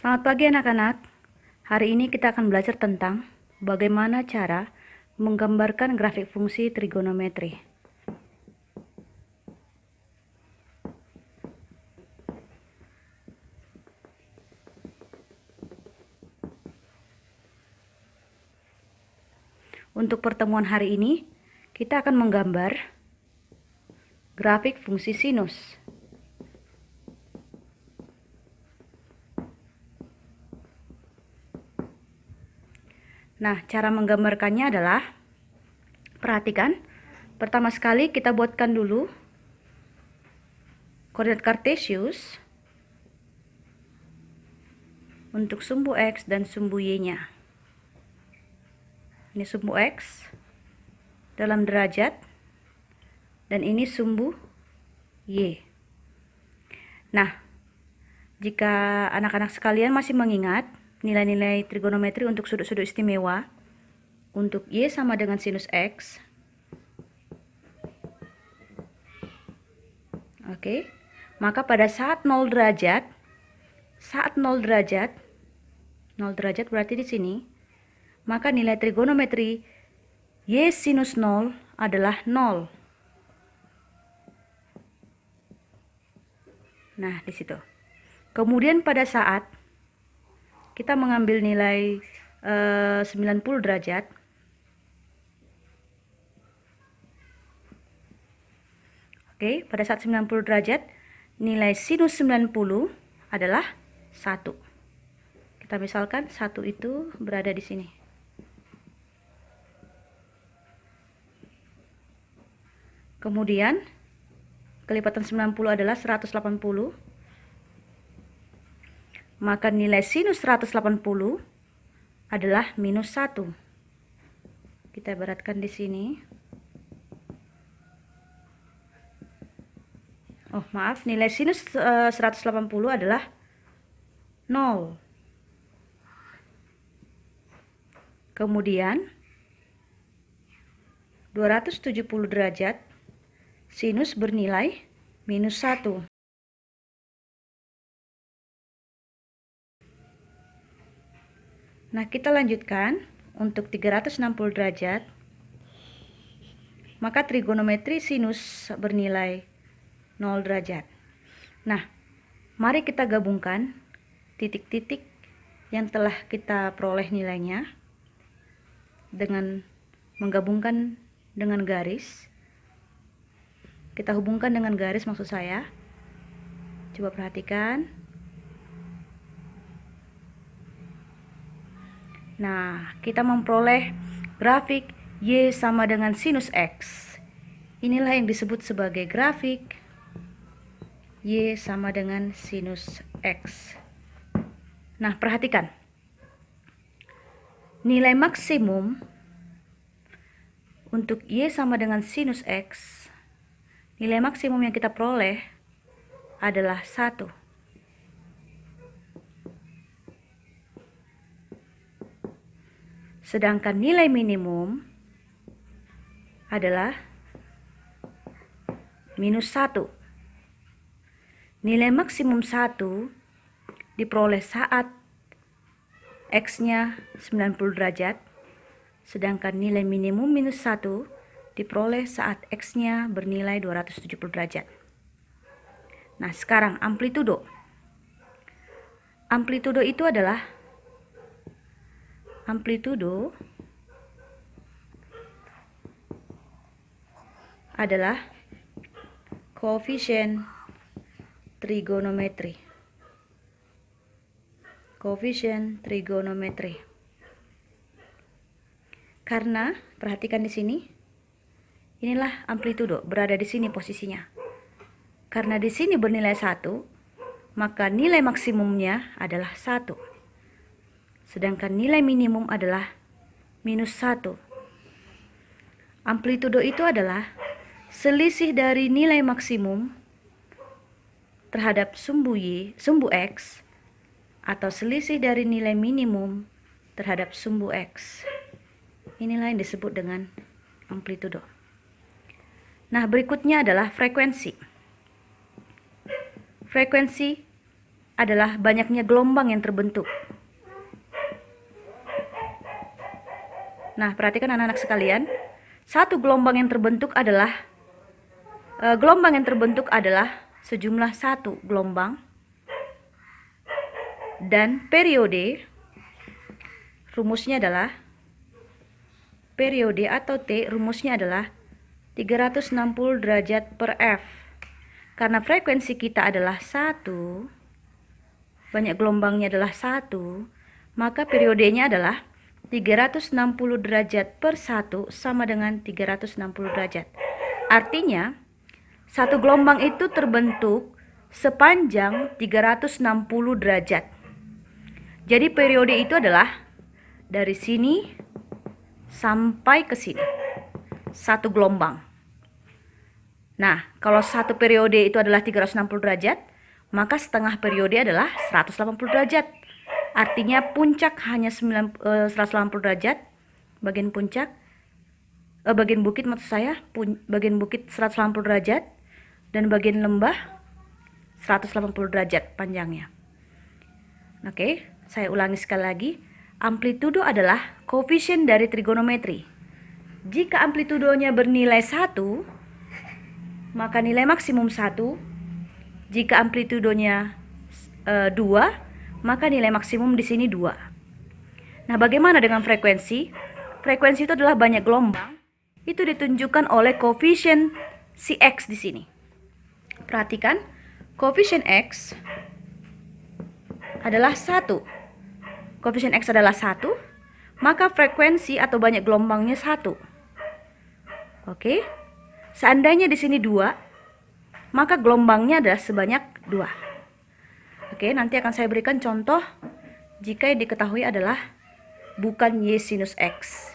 Selamat pagi anak-anak. Hari ini kita akan belajar tentang bagaimana cara menggambarkan grafik fungsi trigonometri. Untuk pertemuan hari ini, kita akan menggambar grafik fungsi sinus. Nah, cara menggambarkannya adalah, perhatikan, pertama sekali kita buatkan dulu koordinat kartesius untuk sumbu X dan sumbu Y-nya. Ini sumbu X dalam derajat, dan ini sumbu Y. Nah, jika anak-anak sekalian masih mengingat nilai-nilai trigonometri untuk sudut-sudut istimewa, untuk Y sama dengan sinus X. Oke, maka pada saat 0 derajat, 0 derajat berarti di sini, maka nilai trigonometri Y sinus 0 adalah 0. Nah, di situ. Kemudian pada saat kita mengambil nilai 90 derajat, oke, pada saat 90 derajat, nilai sinus 90 adalah 1. Kita misalkan 1 itu berada di sini. Kemudian, kelipatan 90 adalah 180. Maka nilai sinus 180 adalah minus 1. Kita ibaratkan di sini. Oh, maaf, nilai sinus 180 adalah 0. Kemudian 270 derajat sinus bernilai minus 1. Nah, kita lanjutkan untuk 360 derajat. Maka trigonometri sinus bernilai 0 derajat. Nah, mari kita gabungkan titik-titik yang telah kita peroleh nilainya dengan menggabungkan dengan garis. Kita hubungkan dengan garis, maksud saya. Coba perhatikan. Nah, kita memperoleh grafik Y sama dengan sinus X. Inilah yang disebut sebagai grafik Y sama dengan sinus X. Nah, perhatikan. Nilai maksimum untuk Y sama dengan sinus X, nilai maksimum yang kita peroleh adalah 1. Sedangkan nilai minimum adalah minus 1. Nilai maksimum 1 diperoleh saat X-nya 90 derajat, sedangkan nilai minimum minus 1 diperoleh saat X-nya bernilai 270 derajat. Nah, sekarang amplitudo. Amplitudo itu adalah koefisien trigonometri. Karena perhatikan di sini. Inilah amplitudo, berada di sini posisinya. Karena di sini bernilai 1, maka nilai maksimumnya adalah 1. Sedangkan nilai minimum adalah minus 1. Amplitudo itu adalah selisih dari nilai maksimum terhadap sumbu X, atau selisih dari nilai minimum terhadap sumbu X. Inilah yang disebut dengan amplitudo. Nah, berikutnya adalah frekuensi. Frekuensi adalah banyaknya gelombang yang terbentuk. Nah, perhatikan anak-anak sekalian, satu gelombang yang terbentuk adalah sejumlah satu gelombang, dan periode rumusnya adalah periode atau T rumusnya adalah 360 derajat per F. Karena frekuensi kita adalah 1, banyak gelombangnya adalah 1, maka periodenya adalah 360 derajat per 1 sama dengan 360 derajat. Artinya, satu gelombang itu terbentuk sepanjang 360 derajat. Jadi periode itu adalah dari sini sampai ke sini. Satu gelombang. Nah, kalau satu periode itu adalah 360 derajat, maka setengah periode adalah 180 derajat. Artinya puncak hanya 180 derajat, bagian puncak, bagian bukit maksud saya, bagian bukit 180 derajat, dan bagian lembah 180 derajat panjangnya. Oke, saya ulangi sekali lagi. Amplitudo adalah koefisien dari trigonometri. Jika amplitudonya bernilai 1, maka nilai maksimum 1. Jika amplitudonya 2, maka nilai maksimum di sini 2. Nah, bagaimana dengan frekuensi? Frekuensi itu adalah banyak gelombang. Itu ditunjukkan oleh koefisien si X di sini. Perhatikan, koefisien X adalah 1. Koefisien X adalah 1, maka frekuensi atau banyak gelombangnya 1. Oke. Seandainya di sini 2, maka gelombangnya adalah sebanyak 2. Oke, nanti akan saya berikan contoh jika yang diketahui adalah bukan Y sinus X.